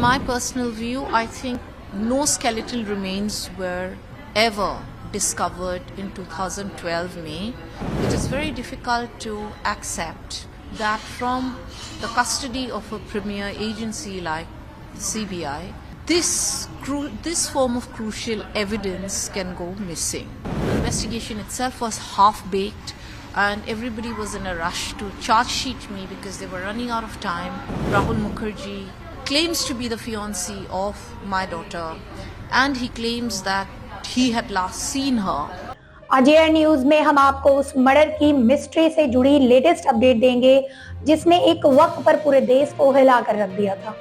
my personal view, I think no skeletal remains were ever discovered in 2012 May. It is very difficult to accept that from the custody of a premier agency like the CBI, this form of crucial evidence can go missing. The investigation itself was half-baked and everybody was in a rush to charge sheet me because they were running out of time. Rahul Mukherjee claims to be the fiancé of my daughter and he claims that he had last seen her. Ajay news में हम आपको उस murder की mystery से जुड़ी latest update देंगे जिसने एक वक्त पर पूरे देश को हिला कर रख दिया था।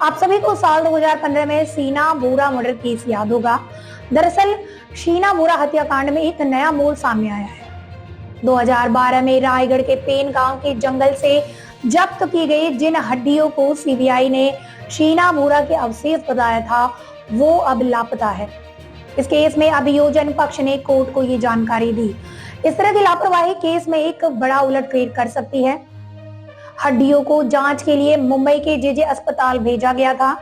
आप सभी को साल 2015 में शीना बोरा मर्डर केस याद होगा। दरअसल शीना बोरा हत्याकांड में एक नया मोड़ सामने आया है। 2012 में रायगढ़ के पेन गांव के जंगल से जब्त की गई जिन हड्डियों को सीबीआई ने शीना बोरा के अवशेष बताया था, वो अब लापता है। इस केस में अभियोजन पक्ष ने कोर्ट को ये जानकारी दी। इस तरह की लापरवाही केस में एक बड़ा उलटफेर कर सकती है। हड्डियों को जांच के लिए मुंबई के जेजे अस्पताल भेजा गया था।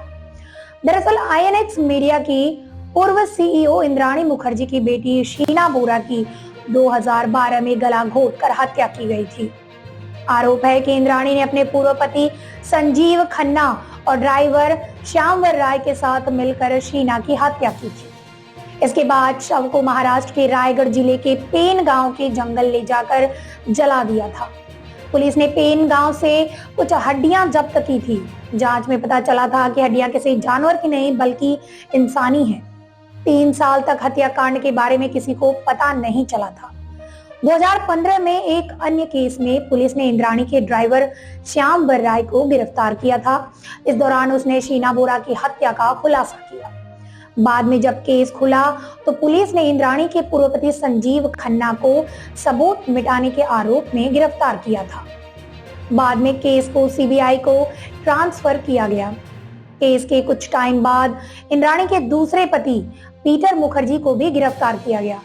दरअसल आईएनएक्स मीडिया की पूर्व सीईओ इंद्राणी मुखर्जी की बेटी शीना बोरा की 2012 में गला घोंटकर हत्या की गई थी। आरोप है कि इंद्राणी ने अपने पूर्व पति संजीव खन्ना और ड्राइवर श्यामवर राय के साथ मिलकर शीना की हत्या की थी। इसके बाद शव को महाराष्ट्र के रायगढ़ जिले के पेन गांव के जंगल ले जाकर जला दिया था। पुलिस ने पेन गांव से कुछ हड्डियां जब्त की थी। जांच में पता चला था कि हड्डियां किसी जानवर की नहीं बल्कि इंसानी हैं। 3 साल तक हत्याकांड के बारे में किसी को पता नहीं चला था। 2015 में एक अन्य केस में पुलिस ने इंद्राणी के ड्राइवर श्यामवर राय को गिरफ्तार किया था। इस दौरान उसने शीना बोरा की हत्या का खुलासा किया। बाद में जब केस खुला तो पुलिस ने इंद्राणी के पूर्व पति संजीव खन्ना को सबूत मिटाने के आरोप में गिरफ्तार किया था। बाद में केस को सीबीआई को ट्रांसफर किया गया। केस के कुछ टाइम बाद इंद्राणी के दूसरे पति पीटर मुखर्जी को भी गिरफ्तार किया गया।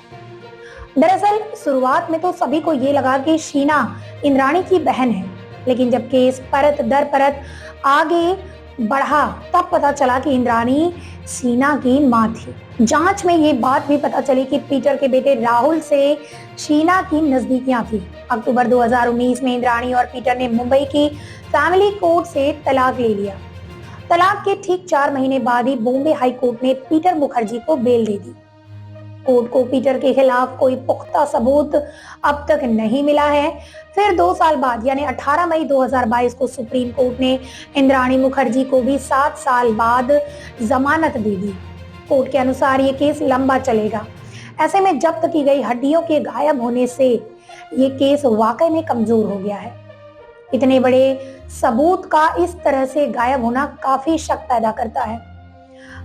दरअसल शुरुआत में तो सभी को ये लगा कि शीना इंद्राणी की बहन है, लेकिन जब केस परत दर परत आगे बढ़ा तब पता चला कि इंद्राणी शीना की मां थी। जांच में ये बात भी पता चली कि पीटर के बेटे राहुल से शीना की नजदीकियां थी। अक्टूबर 2019 में इंद्राणी और पीटर ने मुंबई की फैमिली कोर्ट से तलाक ले लिया। तलाक के ठीक 4 महीने बाद ही बॉम्बे हाई कोर्ट ने पीटर मुखर्जी को बेल दे दी। कोर्ट को पीटर के खिलाफ कोई पुख्ता सबूत अब तक नहीं मिला है। फिर 2 साल बाद यानी 18 मई 2022 को सुप्रीम कोर्ट ने इंद्राणी मुखर्जी को भी 7 साल बाद जमानत दे दी। कोर्ट के अनुसार ये केस लंबा चलेगा। ऐसे में जब्त की गई हड्डियों के गायब होने से ये केस वाकई में कमजोर हो गया है। इतने बड़े सबूत का इस तरह से गायब होना काफी शक पैदा करता है।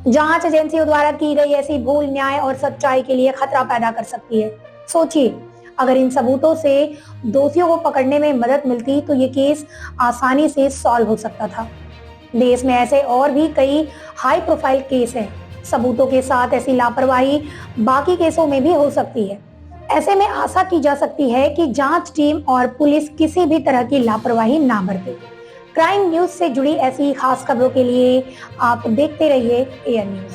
जांच एजेंसियों द्वारा की गई ऐसी भूल न्याय और सच्चाई के लिए खतरा पैदा कर सकती है। सोचिए, अगर इन सबूतों से दोषियों को पकड़ने में मदद मिलती तो ये केस आसानी से सॉल्व हो सकता था। देश में ऐसे और भी कई हाई प्रोफाइल केस हैं। सबूतों के साथ ऐसी लापरवाही बाकी केसों में भी हो सकती है। ऐसे में आशा की जा सकती है कि जांच टीम और पुलिस किसी भी तरह की लापरवाही ना बरते। क्राइम न्यूज से जुड़ी ऐसी खास खबरों के लिए आप देखते रहिए एयर न्यूज।